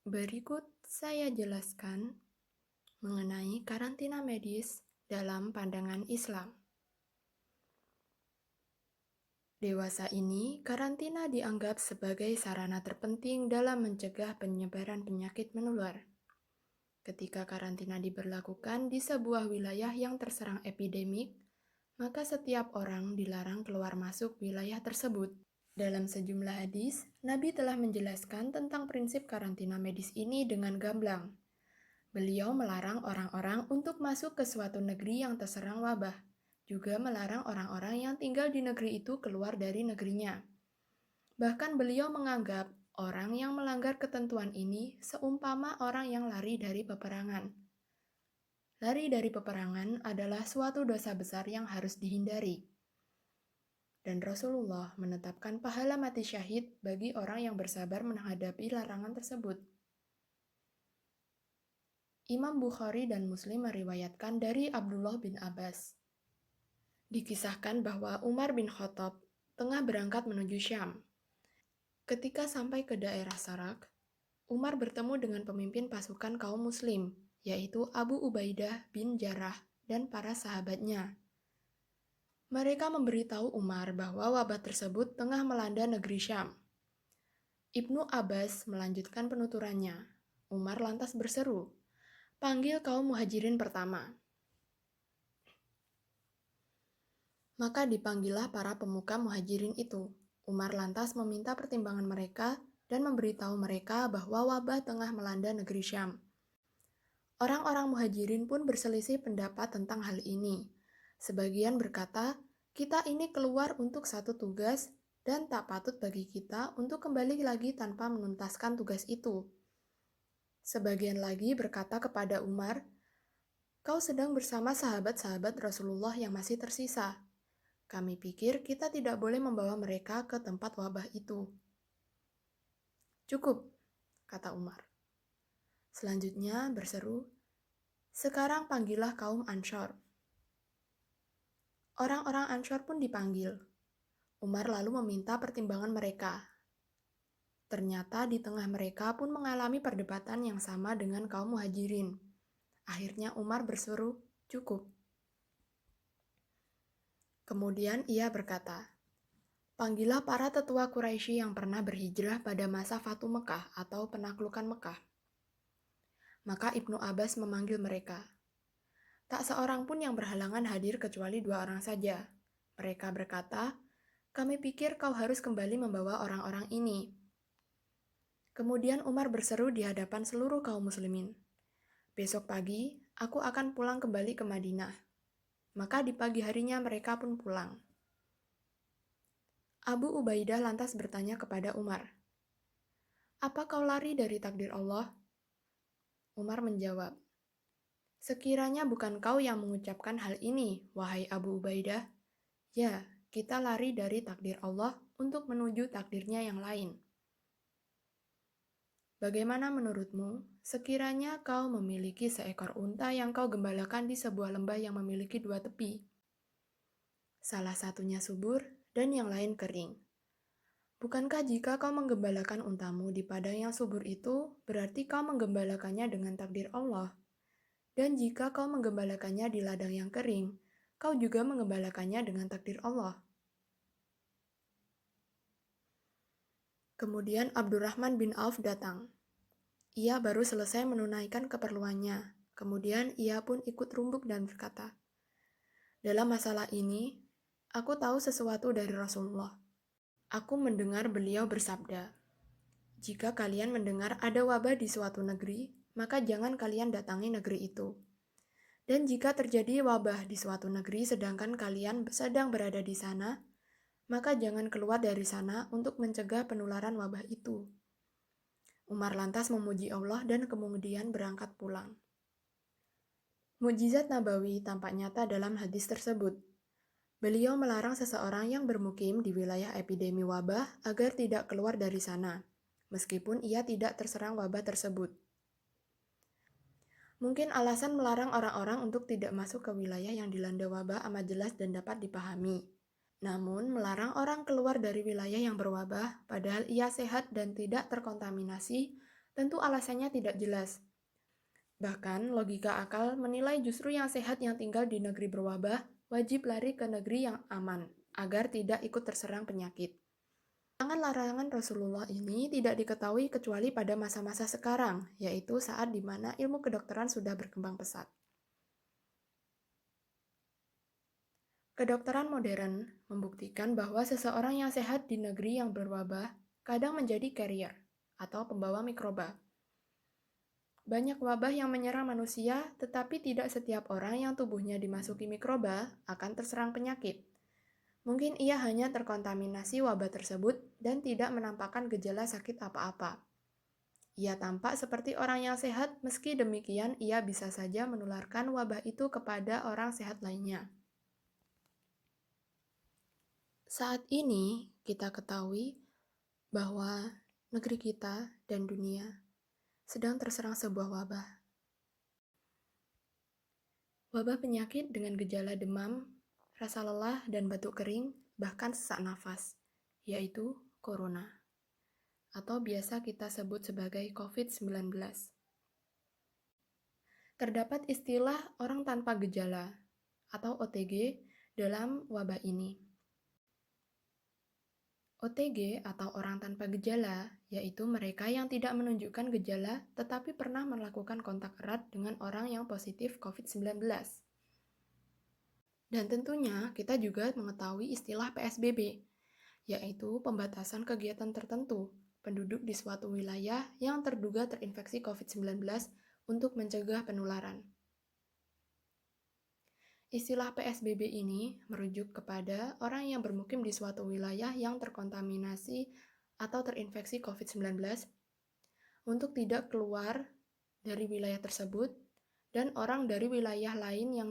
Berikut saya jelaskan mengenai karantina medis dalam pandangan Islam. Dewasa ini, karantina dianggap sebagai sarana terpenting dalam mencegah penyebaran penyakit menular. Ketika karantina diberlakukan di sebuah wilayah yang terserang epidemik, maka setiap orang dilarang keluar masuk wilayah tersebut. Dalam sejumlah hadis, Nabi telah menjelaskan tentang prinsip karantina medis ini dengan gamblang. Beliau melarang orang-orang untuk masuk ke suatu negeri yang terserang wabah, juga melarang orang-orang yang tinggal di negeri itu keluar dari negerinya. Bahkan beliau menganggap orang yang melanggar ketentuan ini seumpama orang yang lari dari peperangan. Lari dari peperangan adalah suatu dosa besar yang harus dihindari. Dan Rasulullah menetapkan pahala mati syahid bagi orang yang bersabar menghadapi larangan tersebut. Imam Bukhari dan Muslim meriwayatkan dari Abdullah bin Abbas. Dikisahkan bahwa Umar bin Khattab tengah berangkat menuju Syam. Ketika sampai ke daerah Sarak, Umar bertemu dengan pemimpin pasukan kaum muslim, yaitu Abu Ubaidah bin Jarrah dan para sahabatnya. Mereka memberitahu Umar bahwa wabah tersebut tengah melanda negeri Syam. Ibnu Abbas melanjutkan penuturannya. Umar lantas berseru, "Panggil kaum muhajirin pertama." Maka dipanggillah para pemuka muhajirin itu. Umar lantas meminta pertimbangan mereka dan memberitahu mereka bahwa wabah tengah melanda negeri Syam. Orang-orang muhajirin pun berselisih pendapat tentang hal ini. Sebagian berkata, kita ini keluar untuk satu tugas dan tak patut bagi kita untuk kembali lagi tanpa menuntaskan tugas itu. Sebagian lagi berkata kepada Umar, kau sedang bersama sahabat-sahabat Rasulullah yang masih tersisa. Kami pikir kita tidak boleh membawa mereka ke tempat wabah itu. Cukup, kata Umar. Selanjutnya berseru, sekarang panggillah kaum Anshar. Orang-orang Anshar pun dipanggil. Umar lalu meminta pertimbangan mereka. Ternyata di tengah mereka pun mengalami perdebatan yang sama dengan kaum muhajirin. Akhirnya Umar berseru, cukup. Kemudian ia berkata, panggillah para tetua Quraisy yang pernah berhijrah pada masa Fatu Mekah atau penaklukan Mekah. Maka Ibnu Abbas memanggil mereka. Tak seorang pun yang berhalangan hadir kecuali 2 orang saja. Mereka berkata, kami pikir kau harus kembali membawa orang-orang ini. Kemudian Umar berseru di hadapan seluruh kaum muslimin. Besok pagi, aku akan pulang kembali ke Madinah. Maka di pagi harinya mereka pun pulang. Abu Ubaidah lantas bertanya kepada Umar, apa kau lari dari takdir Allah? Umar menjawab, sekiranya bukan kau yang mengucapkan hal ini, wahai Abu Ubaidah, ya, kita lari dari takdir Allah untuk menuju takdirnya yang lain. Bagaimana menurutmu, sekiranya kau memiliki seekor unta yang kau gembalakan di sebuah lembah yang memiliki 2 tepi? Salah satunya subur dan yang lain kering. Bukankah jika kau menggembalakan untamu di padang yang subur itu, berarti kau menggembalakannya dengan takdir Allah? Dan jika kau menggembalakannya di ladang yang kering, kau juga menggembalakannya dengan takdir Allah. Kemudian Abdurrahman bin Auf datang. Ia baru selesai menunaikan keperluannya. Kemudian ia pun ikut rumbuk dan berkata, dalam masalah ini, aku tahu sesuatu dari Rasulullah. Aku mendengar beliau bersabda, jika kalian mendengar ada wabah di suatu negeri, maka jangan kalian datangi negeri itu. Dan jika terjadi wabah di suatu negeri sedangkan kalian sedang berada di sana, maka jangan keluar dari sana untuk mencegah penularan wabah itu. Umar lantas memuji Allah dan kemudian berangkat pulang. Mukjizat Nabawi tampak nyata dalam hadis tersebut. Beliau melarang seseorang yang bermukim di wilayah epidemi wabah agar tidak keluar dari sana, meskipun ia tidak terserang wabah tersebut. Mungkin alasan melarang orang-orang untuk tidak masuk ke wilayah yang dilanda wabah amat jelas dan dapat dipahami. Namun, melarang orang keluar dari wilayah yang berwabah, padahal ia sehat dan tidak terkontaminasi, Tentu alasannya tidak jelas. Bahkan logika akal menilai justru yang sehat yang tinggal di negeri berwabah wajib lari ke negeri yang aman agar tidak ikut terserang penyakit. Larangan Rasulullah ini tidak diketahui kecuali pada masa-masa sekarang, yaitu saat di mana ilmu kedokteran sudah berkembang pesat. Kedokteran modern membuktikan bahwa seseorang yang sehat di negeri yang berwabah kadang menjadi carrier atau pembawa mikroba. Banyak wabah yang menyerang manusia, tetapi tidak setiap orang yang tubuhnya dimasuki mikroba akan terserang penyakit. Mungkin ia hanya terkontaminasi wabah tersebut dan tidak menampakkan gejala sakit apa-apa. Ia tampak seperti orang yang sehat, meski demikian ia bisa saja menularkan wabah itu kepada orang sehat lainnya. Saat ini kita ketahui bahwa negeri kita dan dunia sedang terserang sebuah wabah. Wabah penyakit dengan gejala demam, rasa lelah dan batuk kering, bahkan sesak nafas, yaitu corona, atau biasa kita sebut sebagai COVID-19. Terdapat istilah orang tanpa gejala, atau OTG, dalam wabah ini. OTG atau orang tanpa gejala, yaitu mereka yang tidak menunjukkan gejala tetapi pernah melakukan kontak erat dengan orang yang positif COVID-19. Dan tentunya kita juga mengetahui istilah PSBB, yaitu pembatasan kegiatan tertentu penduduk di suatu wilayah yang terduga terinfeksi COVID-19 untuk mencegah penularan. Istilah PSBB ini merujuk kepada orang yang bermukim di suatu wilayah yang terkontaminasi atau terinfeksi COVID-19 untuk tidak keluar dari wilayah tersebut, dan orang dari wilayah lain yang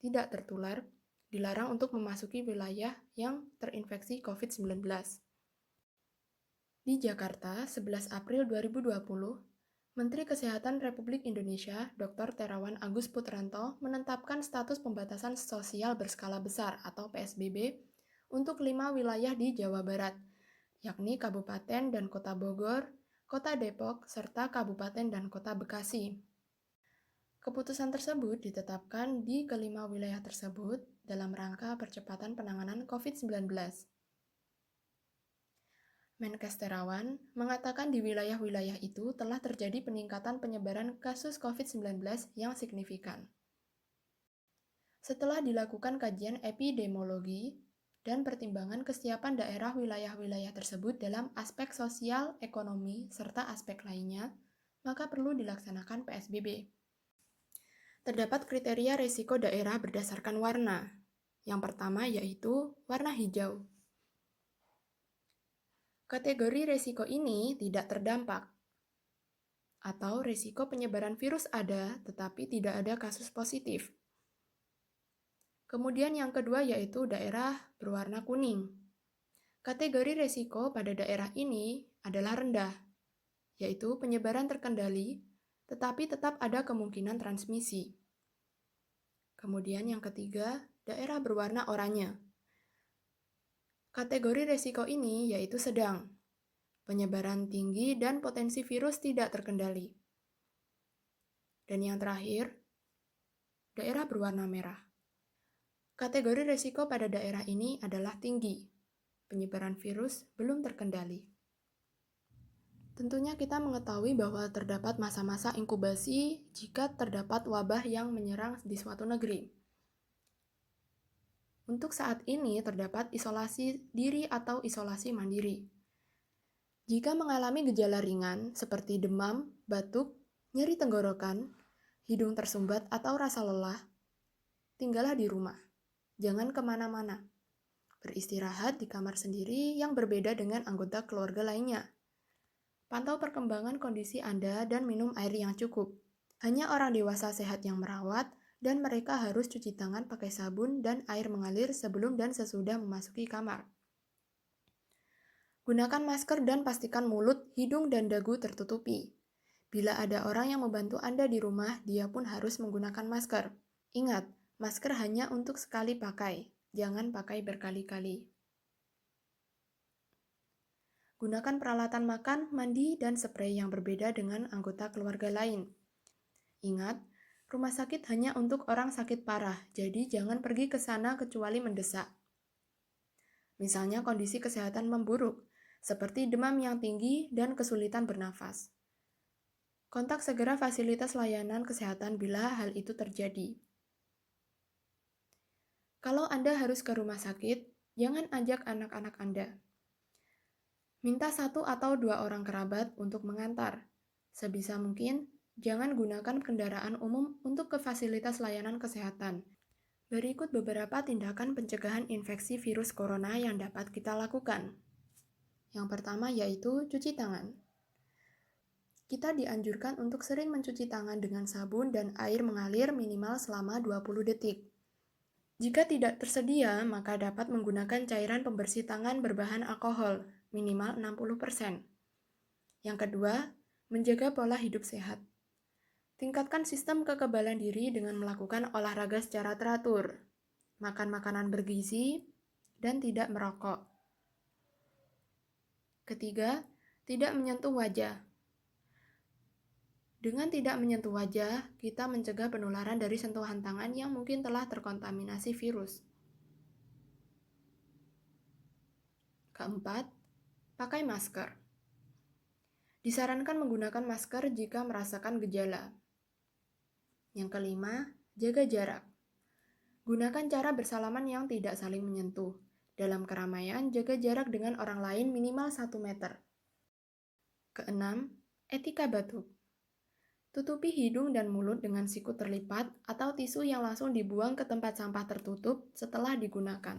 tidak tertular dilarang untuk memasuki wilayah yang terinfeksi COVID-19. Di Jakarta, 11 April 2020, Menteri Kesehatan Republik Indonesia, Dr. Terawan Agus Putranto, menetapkan status pembatasan sosial berskala besar atau PSBB untuk 5 wilayah di Jawa Barat, yakni Kabupaten dan Kota Bogor, Kota Depok, serta Kabupaten dan Kota Bekasi. Keputusan tersebut ditetapkan di kelima wilayah tersebut dalam rangka percepatan penanganan COVID-19. Menkes Terawan mengatakan di wilayah-wilayah itu telah terjadi peningkatan penyebaran kasus COVID-19 yang signifikan. Setelah dilakukan kajian epidemiologi dan pertimbangan kesiapan daerah wilayah-wilayah tersebut dalam aspek sosial, ekonomi, serta aspek lainnya, maka perlu dilaksanakan PSBB. Terdapat kriteria risiko daerah berdasarkan warna. Yang pertama yaitu warna hijau. Kategori risiko ini tidak terdampak, atau risiko penyebaran virus ada, tetapi tidak ada kasus positif. Kemudian yang kedua yaitu daerah berwarna kuning. Kategori risiko pada daerah ini adalah rendah, yaitu penyebaran terkendali, tetapi tetap ada kemungkinan transmisi. Kemudian yang ketiga, daerah berwarna oranye. Kategori risiko ini yaitu sedang, penyebaran tinggi dan potensi virus tidak terkendali. Dan yang terakhir, daerah berwarna merah. Kategori risiko pada daerah ini adalah tinggi, penyebaran virus belum terkendali. Tentunya kita mengetahui bahwa terdapat masa-masa inkubasi jika terdapat wabah yang menyerang di suatu negeri. Untuk saat ini terdapat isolasi diri atau isolasi mandiri. Jika mengalami gejala ringan seperti demam, batuk, nyeri tenggorokan, hidung tersumbat atau rasa lelah, tinggallah di rumah. Jangan kemana-mana. Beristirahat di kamar sendiri yang berbeda dengan anggota keluarga lainnya. Pantau perkembangan kondisi Anda dan minum air yang cukup. Hanya orang dewasa sehat yang merawat, dan mereka harus cuci tangan pakai sabun dan air mengalir sebelum dan sesudah memasuki kamar. Gunakan masker dan pastikan mulut, hidung, dan dagu tertutupi. Bila ada orang yang membantu Anda di rumah, dia pun harus menggunakan masker. Ingat, masker hanya untuk sekali pakai, jangan pakai berkali-kali. Gunakan peralatan makan, mandi, dan sprei yang berbeda dengan anggota keluarga lain. Ingat, rumah sakit hanya untuk orang sakit parah, jadi jangan pergi ke sana kecuali mendesak. Misalnya kondisi kesehatan memburuk, seperti demam yang tinggi dan kesulitan bernafas. Kontak segera fasilitas layanan kesehatan bila hal itu terjadi. Kalau Anda harus ke rumah sakit, jangan ajak anak-anak Anda. Minta 1 atau 2 orang kerabat untuk mengantar. Sebisa mungkin, jangan gunakan kendaraan umum untuk ke fasilitas layanan kesehatan. Berikut beberapa tindakan pencegahan infeksi virus corona yang dapat kita lakukan. Yang pertama yaitu cuci tangan. Kita dianjurkan untuk sering mencuci tangan dengan sabun dan air mengalir minimal selama 20 detik. Jika tidak tersedia, maka dapat menggunakan cairan pembersih tangan berbahan alkohol, minimal 60%. Yang kedua, menjaga pola hidup sehat. Tingkatkan sistem kekebalan diri dengan melakukan olahraga secara teratur, makan makanan bergizi, dan tidak merokok. Ketiga, tidak menyentuh wajah. Dengan tidak menyentuh wajah, kita mencegah penularan dari sentuhan tangan yang mungkin telah terkontaminasi virus. Keempat, pakai masker. Disarankan menggunakan masker jika merasakan gejala. Yang kelima, jaga jarak. Gunakan cara bersalaman yang tidak saling menyentuh. Dalam keramaian, jaga jarak dengan orang lain minimal 1 meter. Keenam, etika batuk. Tutupi hidung dan mulut dengan siku terlipat atau tisu yang langsung dibuang ke tempat sampah tertutup setelah digunakan.